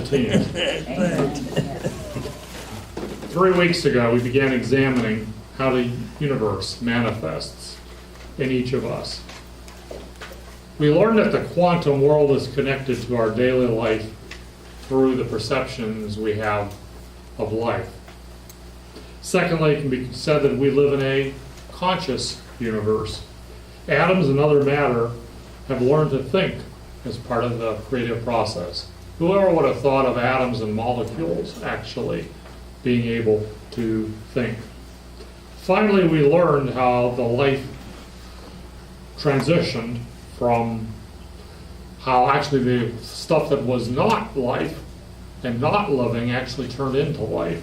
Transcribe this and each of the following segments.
15. 3 weeks ago, we began examining how the universe manifests in each of us. We learned that the quantum world is connected to our daily life through the perceptions we have of life. Secondly, it can be said that we live in a conscious universe. Atoms and other matter have learned to think as part of the creative process. Whoever would have thought of atoms and molecules actually being able to think? Finally, we learned how the life transitioned from how actually the stuff that was not life and not living actually turned into life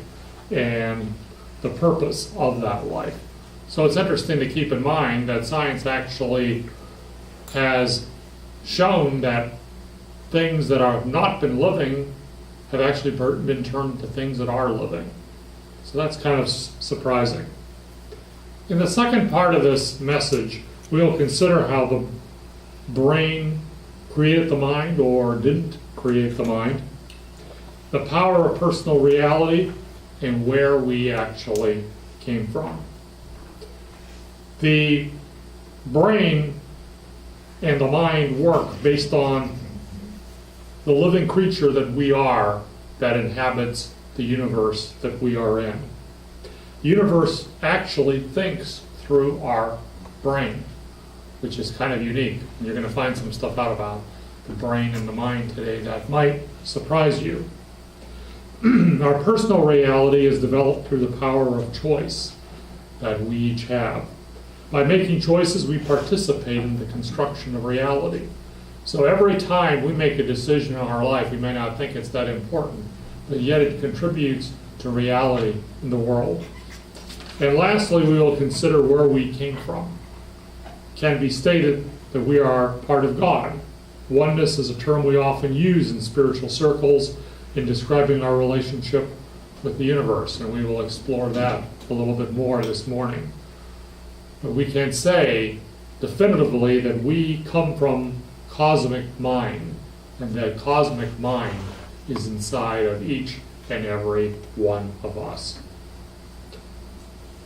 and the purpose of that life. So it's interesting to keep in mind that science actually has shown that things that have not been living have actually been turned to things that are living. So that's kind of surprising. In the second part of this message, we'll consider how the brain created the mind or didn't create the mind, the power of personal reality, and where we actually came from. The brain and the mind work based on the living creature that we are that inhabits the universe that we are in. The universe actually thinks through our brain, which is kind of unique. And you're going to find some stuff out about the brain and the mind today that might surprise you. Our personal reality is developed through the power of choice that we each have. By making choices, we participate in the construction of reality. So every time we make a decision in our life, we may not think it's that important, but yet it contributes to reality in the world. And lastly, we will consider where we came from. It can be stated that we are part of God. Oneness is a term we often use in spiritual circles in describing our relationship with the universe, and we will explore that a little bit more this morning. But we can say definitively that we come from cosmic mind, and that cosmic mind is inside of each and every one of us.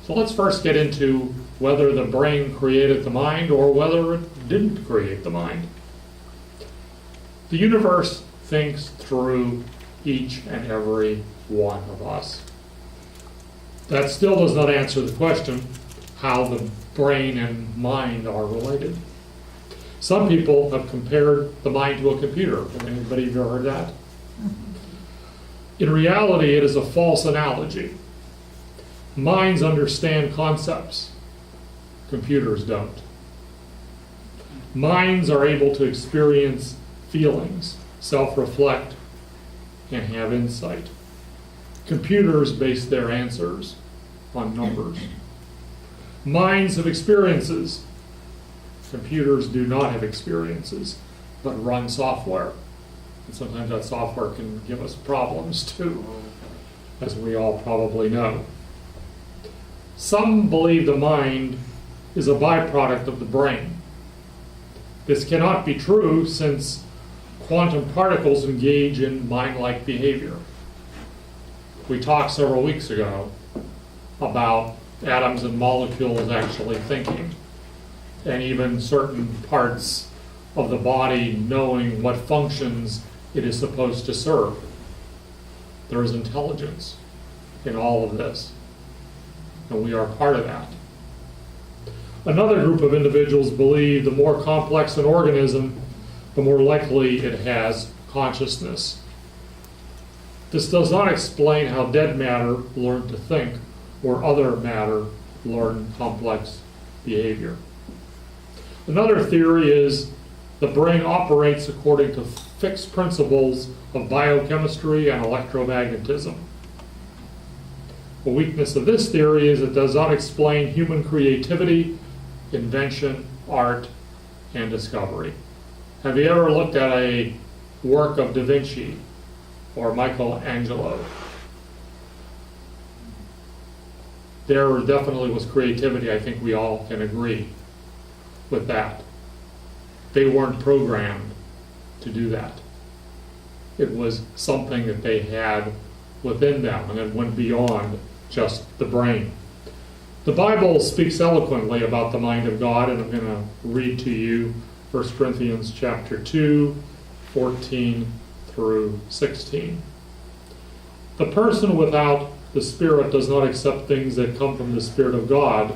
So let's first get into whether the brain created the mind or whether it didn't create the mind. The universe thinks through each and every one of us. That still does not answer the question how the brain and mind are related. Some people have compared the mind to a computer. Have anybody ever heard that? In reality, it is a false analogy. Minds understand concepts. Computers don't. Minds are able to experience feelings, self-reflect, and have insight. Computers base their answers on numbers. Minds have experiences. Computers do not have experiences, but run software. And sometimes that software can give us problems too, as we all probably know. Some believe the mind is a byproduct of the brain. This cannot be true since quantum particles engage in mind-like behavior. We talked several weeks ago about atoms and molecules actually thinking, and even certain parts of the body knowing what functions it is supposed to serve. There is intelligence in all of this, and we are part of that. Another group of individuals believe the more complex an organism, the more likely it has consciousness. This does not explain how dead matter learned to think or other matter learn complex behavior. Another theory is the brain operates according to fixed principles of biochemistry and electromagnetism. The weakness of this theory is it does not explain human creativity, invention, art, and discovery. Have you ever looked at a work of Da Vinci or Michelangelo? There definitely was creativity. I think we all can agree with that. They weren't programmed to do that. It was something that they had within them, and it went beyond just the brain. The Bible speaks eloquently about the mind of God, and I'm going to read to you 1 Corinthians chapter 2, 14 through 16. The person without the Spirit does not accept things that come from the Spirit of God,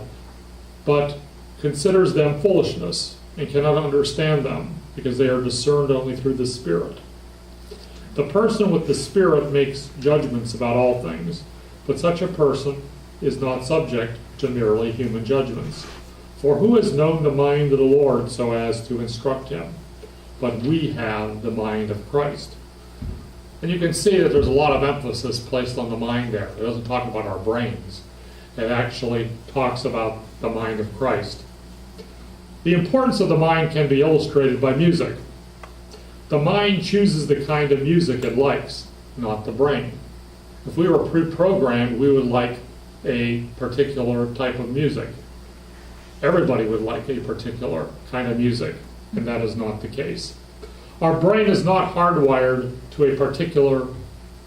but considers them foolishness and cannot understand them, because they are discerned only through the Spirit. The person with the Spirit makes judgments about all things, but such a person is not subject to merely human judgments. For who has known the mind of the Lord so as to instruct him? But we have the mind of Christ. And you can see that there's a lot of emphasis placed on the mind there. It doesn't talk about our brains. It actually talks about the mind of Christ. The importance of the mind can be illustrated by music. The mind chooses the kind of music it likes, not the brain. If we were pre-programmed, we would like a particular type of music. Everybody would like a particular kind of music, and that is not the case. Our brain is not hardwired to a particular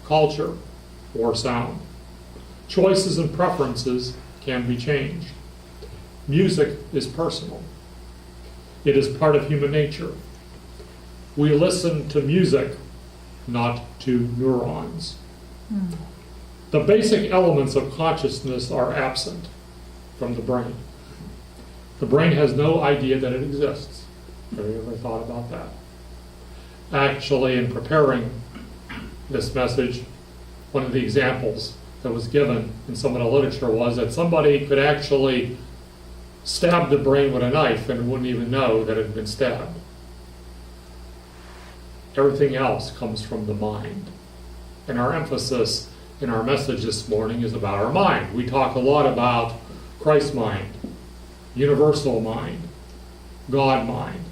culture or sound. Choices and preferences can be changed. Music is personal. It is part of human nature. We listen to music, not to neurons. The basic elements of consciousness are absent from the brain. The brain has no idea that it exists. Have you ever thought about that? Actually, in preparing this message, one of the examples that was given in some of the literature was that somebody could actually stab the brain with a knife and wouldn't even know that it had been stabbed. Everything else comes from the mind. And our emphasis in our message this morning is about our mind. We talk a lot about Christ's mind, universal mind, God mind.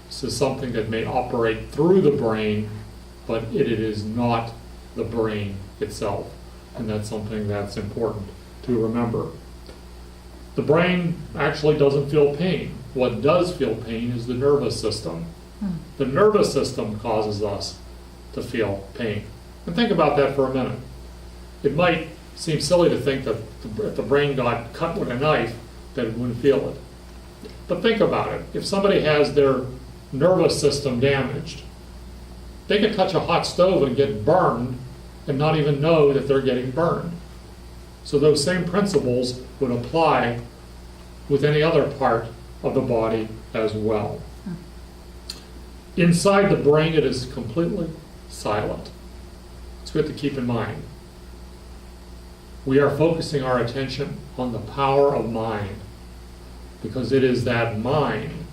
This is something that may operate through the brain, but it is not the brain itself. And that's something that's important to remember. The brain actually doesn't feel pain. What does feel pain is the nervous system. The nervous system causes us to feel pain. And think about that for a minute. It might seem silly to think that if the brain got cut with a knife, that it wouldn't feel it. But think about it. If somebody has their nervous system damaged, they could touch a hot stove and get burned and not even know that they're getting burned. So those same principles would apply with any other part of the body as well. Inside the brain, it is completely silent. It's good to keep in mind. We are focusing our attention on the power of mind, because it is that mind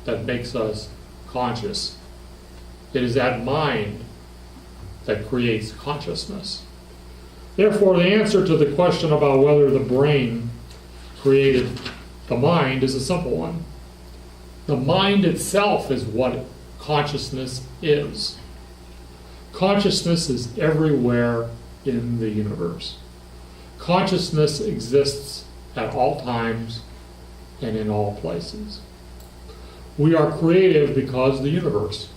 that makes us conscious. It is that mind that creates consciousness. Therefore, the answer to the question about whether the brain created the mind is a simple one. The mind itself is what consciousness is. Consciousness is everywhere in the universe. Consciousness exists at all times and in all places. We are creative because the universe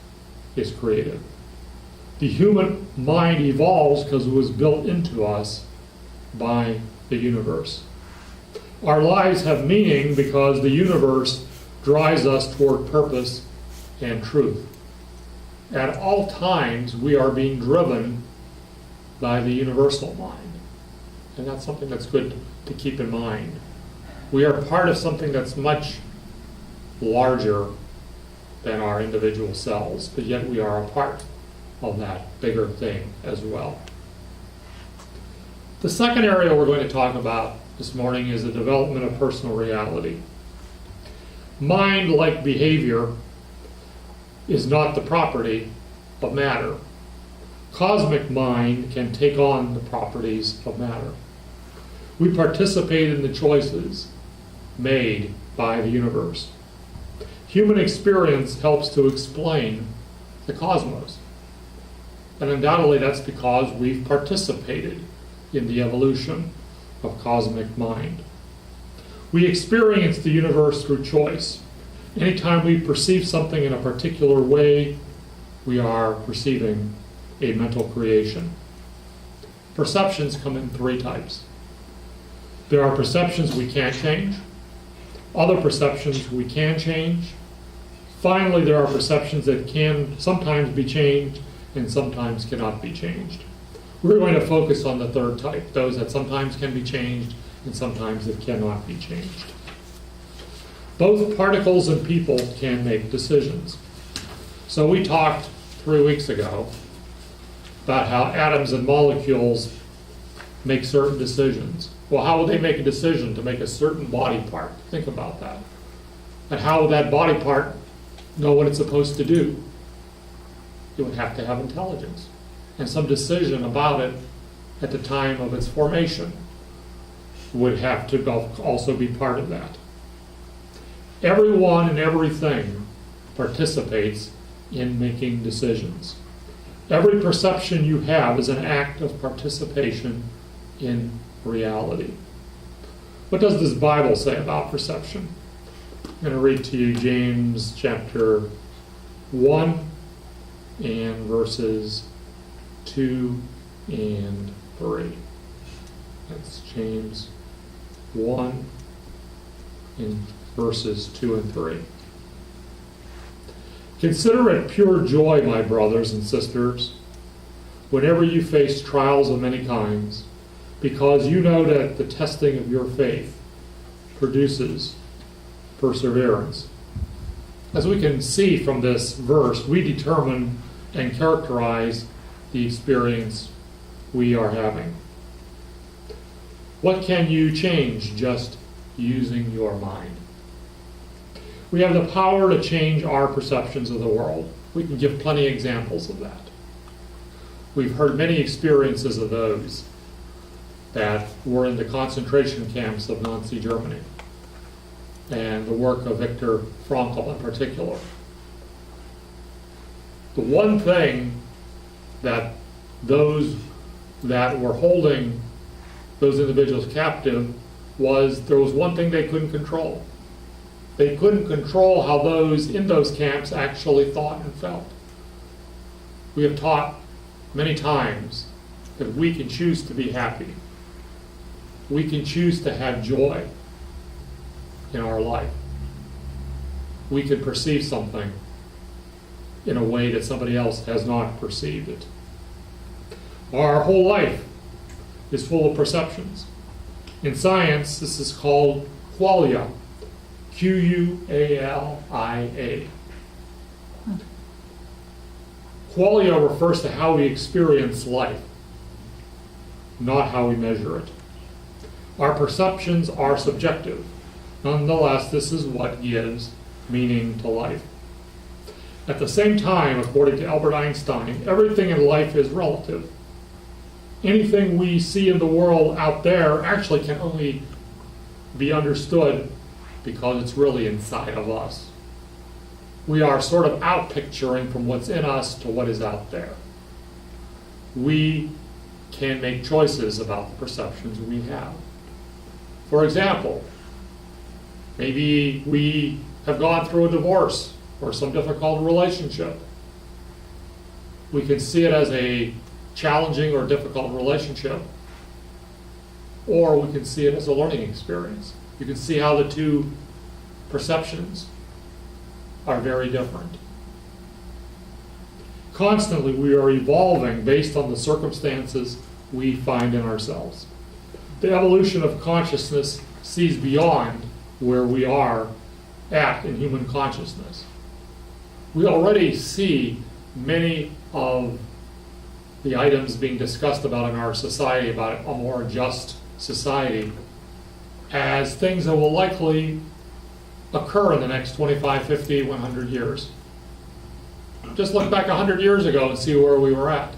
is creative. The human mind evolves because it was built into us by the universe. Our lives have meaning because the universe drives us toward purpose and truth. At all times, we are being driven by the universal mind. And that's something that's good to keep in mind. We are part of something that's much larger than our individual selves, but yet we are a part of that bigger thing as well. The second area we're going to talk about this morning is the development of personal reality. Mind, like behavior, is not the property of matter. Cosmic mind can take on the properties of matter. We participate in the choices made by the universe. Human experience helps to explain the cosmos. And undoubtedly that's because we've participated in the evolution of cosmic mind. We experience the universe through choice. Anytime we perceive something in a particular way, we are perceiving a mental creation. Perceptions come in three types. There are perceptions we can't change, other perceptions we can change. Finally, there are perceptions that can sometimes be changed and sometimes cannot be changed. We're going to focus on the third type, those that sometimes can be changed and sometimes that cannot be changed. Both particles and people can make decisions. So we talked 3 weeks ago about how atoms and molecules make certain decisions. Well, how would they make a decision to make a certain body part? Think about that. And how would that body part know what it's supposed to do? It would have to have intelligence and some decision about it at the time of its formation would have to also be part of that. Everyone and everything participates in making decisions. Every perception you have is an act of participation in reality. What does this Bible say about perception? I'm going to read to you James chapter 1 and verses 2 and 3. That's James 1 and verses 2 and 3. Consider it pure joy, my brothers and sisters, whenever you face trials of many kinds, because you know that the testing of your faith produces perseverance. As we can see from this verse, we determine and characterize the experience we are having. What can you change just using your mind? We have the power to change our perceptions of the world. We can give plenty of examples of that. We've heard many experiences of those that were in the concentration camps of Nazi Germany and the work of Viktor Frankl in particular. The one thing that those that were holding those individuals captive was there was one thing they couldn't control. They couldn't control how those in those camps actually thought and felt. We have taught many times that we can choose to be happy. We can choose to have joy in our life. We can perceive something in a way that somebody else has not perceived it. Our whole life is full of perceptions. In science, this is called qualia. Qualia. Qualia refers to how we experience life, not how we measure it. Our perceptions are subjective. Nonetheless, this is what gives meaning to life. At the same time, according to Albert Einstein, everything in life is relative. Anything we see in the world out there actually can only be understood because it's really inside of us. We are sort of out picturing from what's in us to what is out there. We can make choices about the perceptions we have. For example, maybe we have gone through a divorce or some difficult relationship. We can see it as a challenging or difficult relationship, or we can see it as a learning experience. You can see how the two perceptions are very different. Constantly, we are evolving based on the circumstances we find in ourselves. The evolution of consciousness sees beyond where we are at in human consciousness. We already see many of the items being discussed about in our society, about a more just society, as things that will likely occur in the next 25, 50, 100 years. Just look back 100 years ago and see where we were at.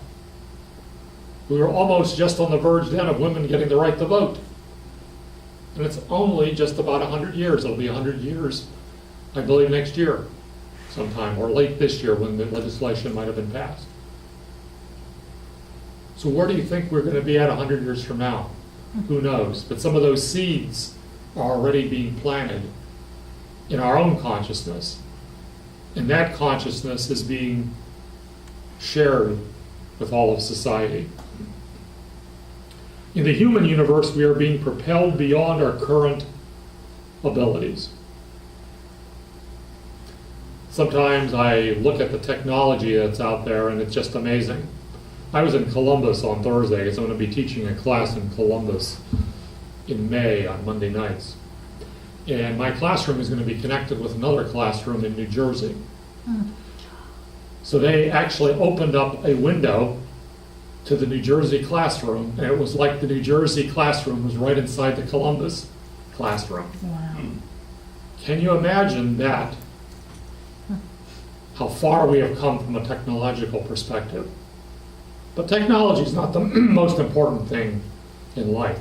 We were almost just on the verge then of women getting the right to vote. And it's only just about 100 years. It'll be 100 years, I believe, next year sometime, or late this year when the legislation might have been passed. So where do you think we're going to be at 100 years from now? Who knows? But some of those seeds are already being planted in our own consciousness. And that consciousness is being shared with all of society. In the human universe, we are being propelled beyond our current abilities. Sometimes I look at the technology that's out there and it's just amazing. I was in Columbus on Thursday because I'm going to be teaching a class in Columbus in May on Monday nights. And my classroom is going to be connected with another classroom in New Jersey. So they actually opened up a window to the New Jersey classroom, and it was like the New Jersey classroom was right inside the Columbus classroom. Wow. Can you imagine that? How far we have come from a technological perspective. But technology is not the most important thing in life.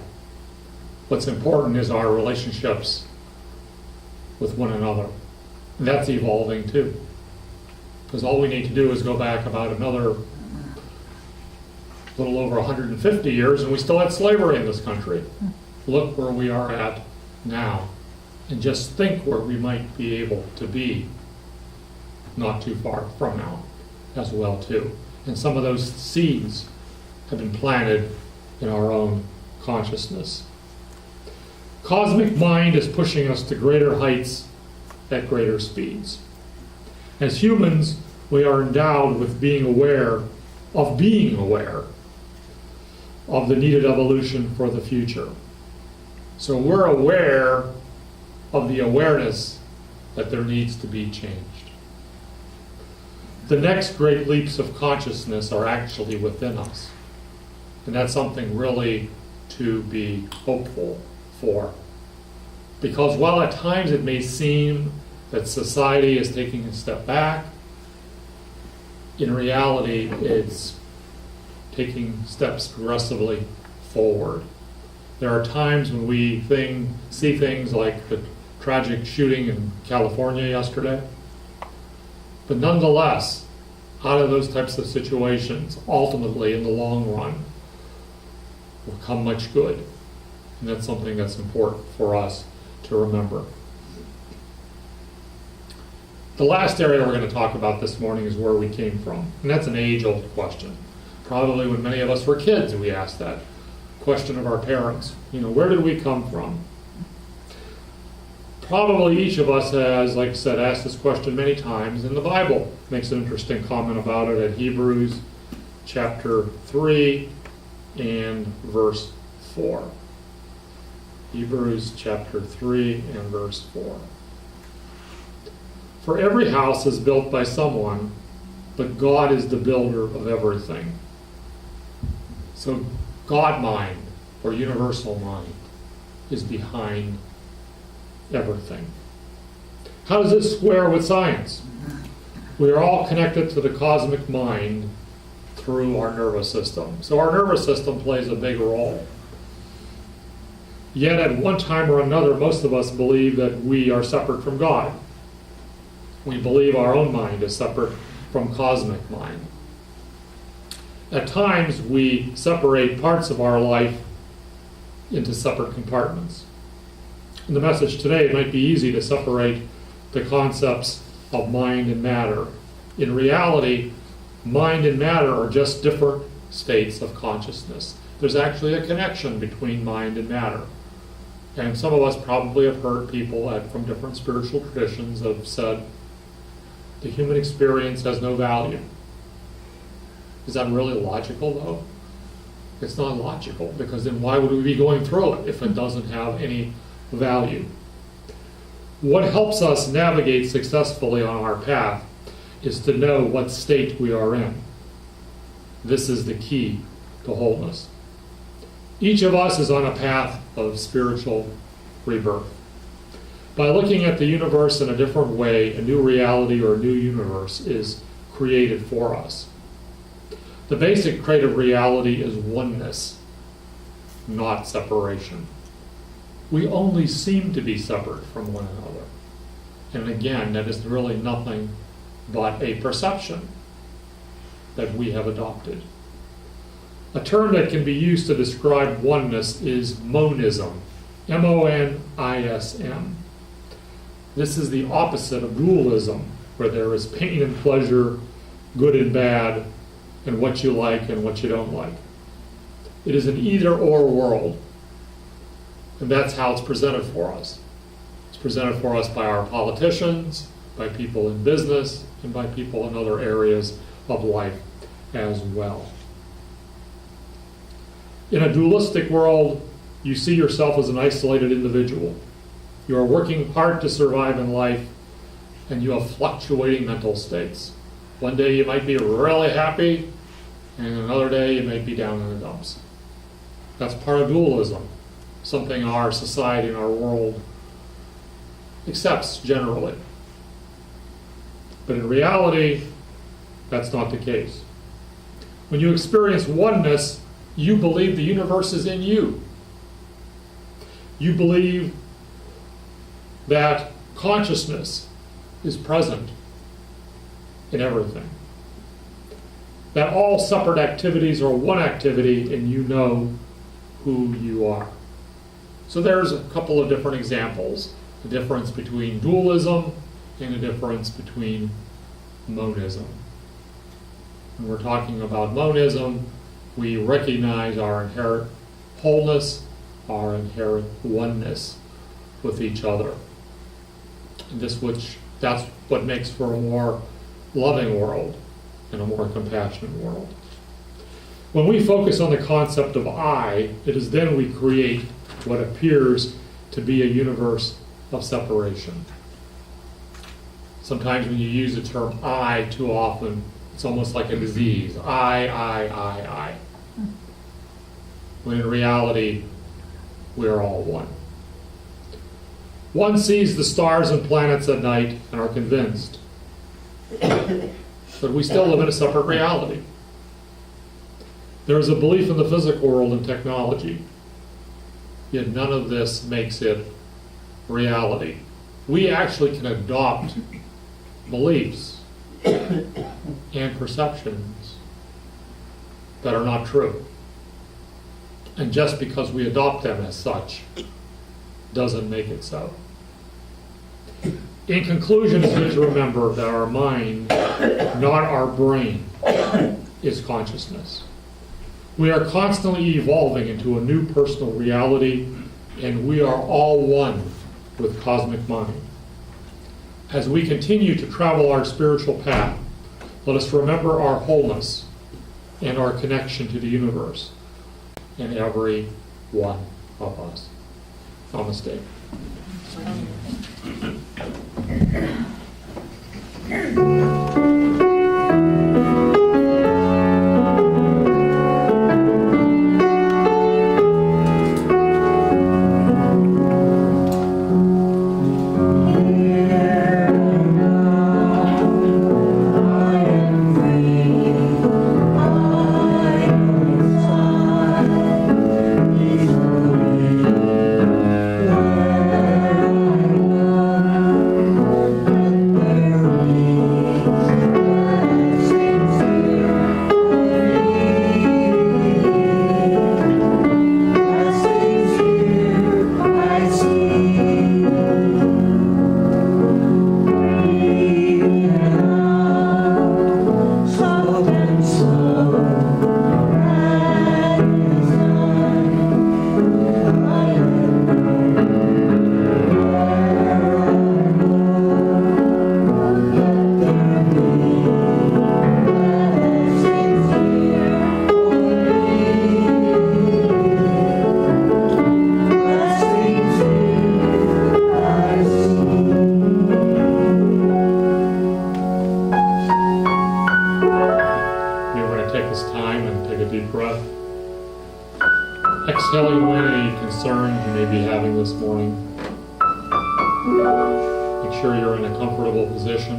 What's important is our relationships with one another. And that's evolving too. Because all we need to do is go back about another little over 150 years and we still had slavery in this country. Look where we are at now. And just think where we might be able to be not too far from now as well too. And some of those seeds have been planted in our own consciousness. Cosmic mind is pushing us to greater heights at greater speeds. As humans, we are endowed with being aware of the needed evolution for the future. So we're aware of the awareness that there needs to be changed. The next great leaps of consciousness are actually within us. And that's something really to be hopeful for. Because while at times it may seem that society is taking a step back, in reality it's taking steps progressively forward. There are times when we see things like the tragic shooting in California yesterday. But nonetheless, out of those types of situations, ultimately, in the long run, will come much good. And that's something that's important for us to remember. The last area we're going to talk about this morning is where we came from. And that's an age-old question. Probably when many of us were kids, we asked that question of our parents. Where did we come from? Probably each of us has, like I said, asked this question many times, and the Bible makes an interesting comment about it at Hebrews chapter 3 and verse 4. Hebrews chapter 3 and verse 4. For every house is built by someone, but God is the builder of everything. So God mind, or universal mind, is behind everything. How does this square with science? We are all connected to the cosmic mind through our nervous system. So our nervous system plays a big role. Yet at one time or another, most of us believe that we are separate from God. We believe our own mind is separate from cosmic mind. At times, we separate parts of our life into separate compartments. In the message today, it might be easy to separate the concepts of mind and matter. In reality, mind and matter are just different states of consciousness. There's actually a connection between mind and matter. And some of us probably have heard people from different spiritual traditions have said, the human experience has no value. Is that really logical, though? It's not logical, because then why would we be going through it if it doesn't have any value? What helps us navigate successfully on our path is to know what state we are in. This is the key to wholeness. Each of us is on a path of spiritual rebirth. By looking at the universe in a different way, a new reality or a new universe is created for us. The basic creative reality is oneness, not separation. We only seem to be separate from one another. And again, that is really nothing but a perception that we have adopted. A term that can be used to describe oneness is monism, M-O-N-I-S-M. This is the opposite of dualism, where there is pain and pleasure, good and bad, and what you like and what you don't like. It is an either-or world, and that's how it's presented for us. It's presented for us by our politicians, by people in business, and by people in other areas of life as well. In a dualistic world, you see yourself as an isolated individual. You are working hard to survive in life, and you have fluctuating mental states. One day you might be really happy, and another day you might be down in the dumps. That's part of dualism, something our society and our world accepts generally. But in reality, that's not the case. When you experience oneness, you believe the universe is in you. You believe that consciousness is present in everything. That all separate activities are one activity, and you know who you are. So there's a couple of different examples. The difference between dualism and the difference between monism. When we're talking about monism, we recognize our inherent wholeness, our inherent oneness with each other. And that's what makes for a more loving world and a more compassionate world. When we focus on the concept of I, it is then we create what appears to be a universe of separation. Sometimes when you use the term I too often, it's almost like a disease. I. When in reality, we're all one. One sees the stars and planets at night and are convinced. But we still live in a separate reality. There is a belief in the physical world and technology, yet none of this makes it reality. We actually can adopt beliefs and perceptions that are not true. And just because we adopt them as such doesn't make it so. In conclusion, it's good to remember that our mind, not our brain, is consciousness. We are constantly evolving into a new personal reality, and we are all one with cosmic mind. As we continue to travel our spiritual path, let us remember our wholeness and our connection to the universe and every one of us. Namaste. Exhaling away any concerns you may be having this morning. Make sure you're in a comfortable position.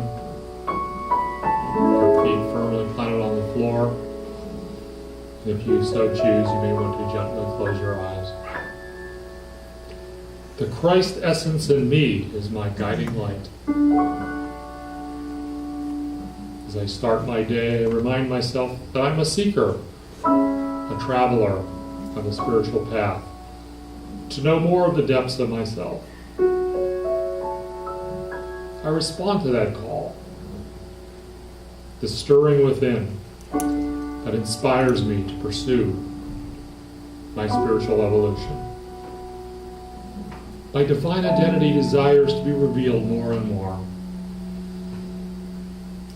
Your feet firmly planted on the floor. And if you so choose, you may want to gently close your eyes. The Christ essence in me is my guiding light. As I start my day, I remind myself that I'm a seeker, a traveler on the spiritual path, to know more of the depths of myself. I respond to that call, the stirring within, that inspires me to pursue my spiritual evolution. My divine identity desires to be revealed more and more.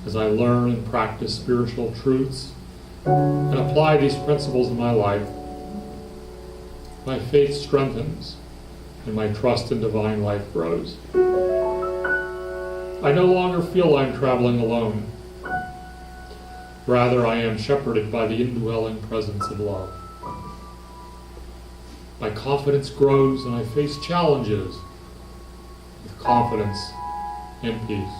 As I learn and practice spiritual truths and apply these principles in my life, my faith strengthens and my trust in divine life grows. I no longer feel I'm traveling alone. Rather, I am shepherded by the indwelling presence of love. My confidence grows and I face challenges with confidence and peace.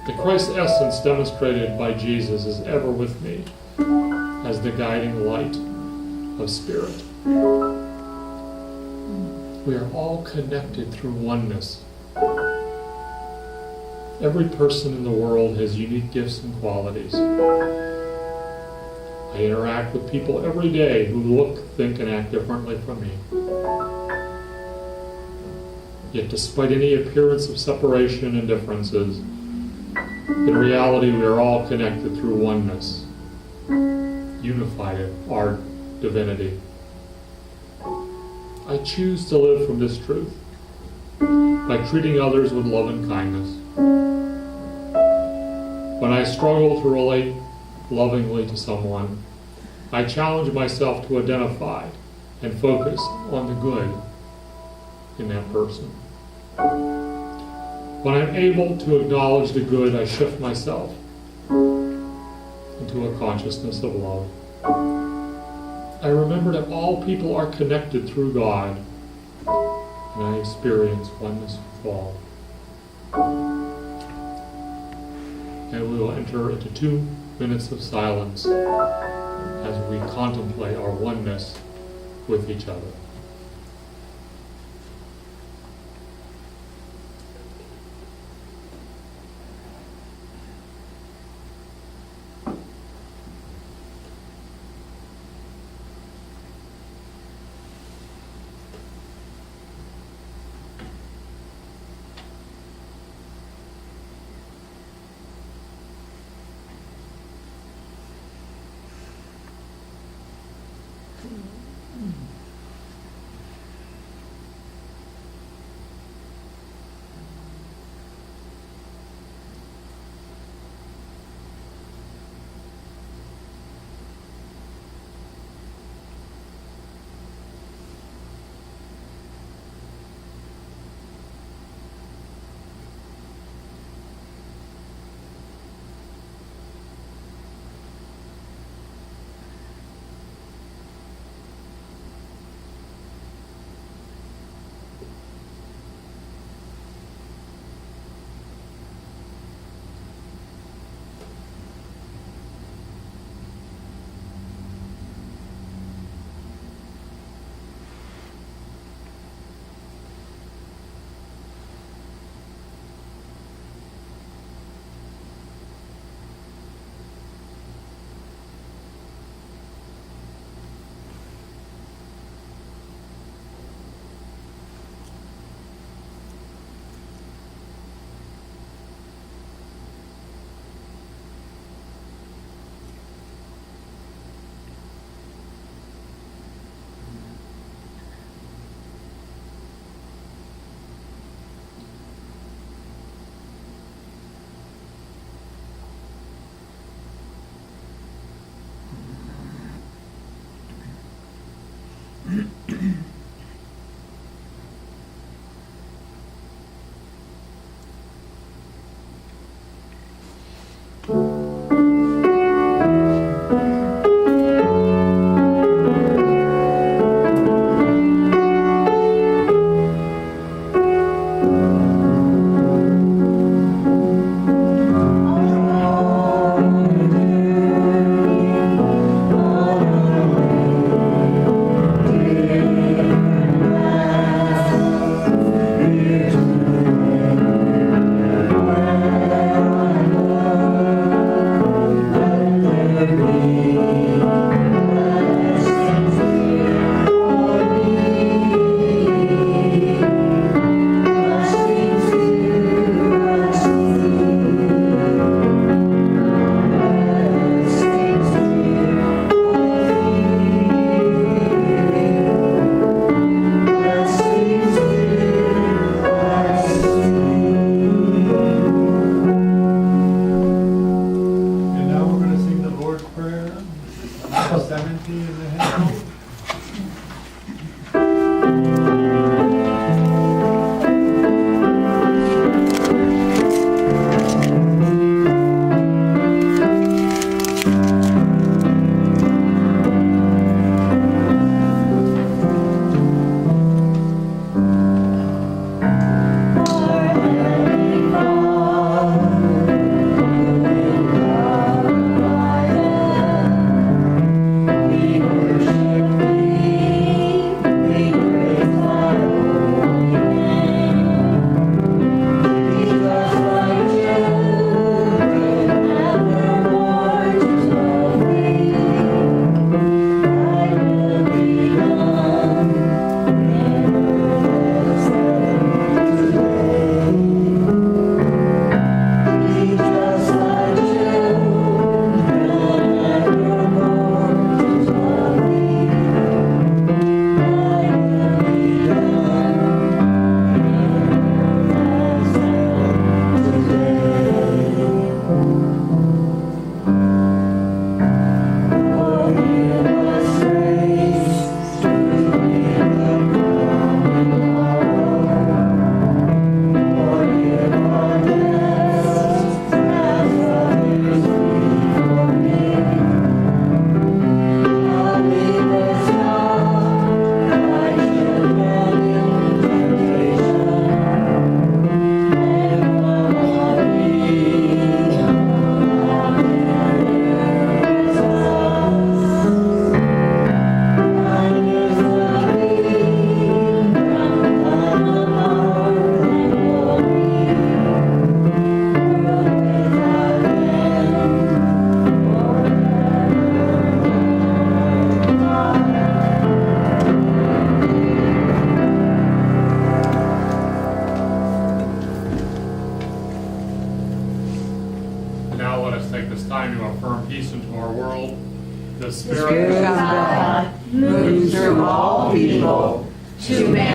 The Christ essence demonstrated by Jesus is ever with me as the guiding light of spirit. We are all connected through oneness. Every person in the world has unique gifts and qualities. I interact with people every day who look, think, and act differently from me. Yet despite any appearance of separation and differences, in reality we are all connected through oneness, unified in our divinity. I choose to live from this truth by treating others with love and kindness. When I struggle to relate lovingly to someone, I challenge myself to identify and focus on the good in that person. When I'm able to acknowledge the good, I shift myself into a consciousnss of love. I remember that all people are connected through God, and I experience oneness with all. And we will enter into 2 minutes of silence as we contemplate our oneness with each other. prayer, 17 in the hymn. Now let us take this time to affirm peace into our world. The Spirit of God moves through all people to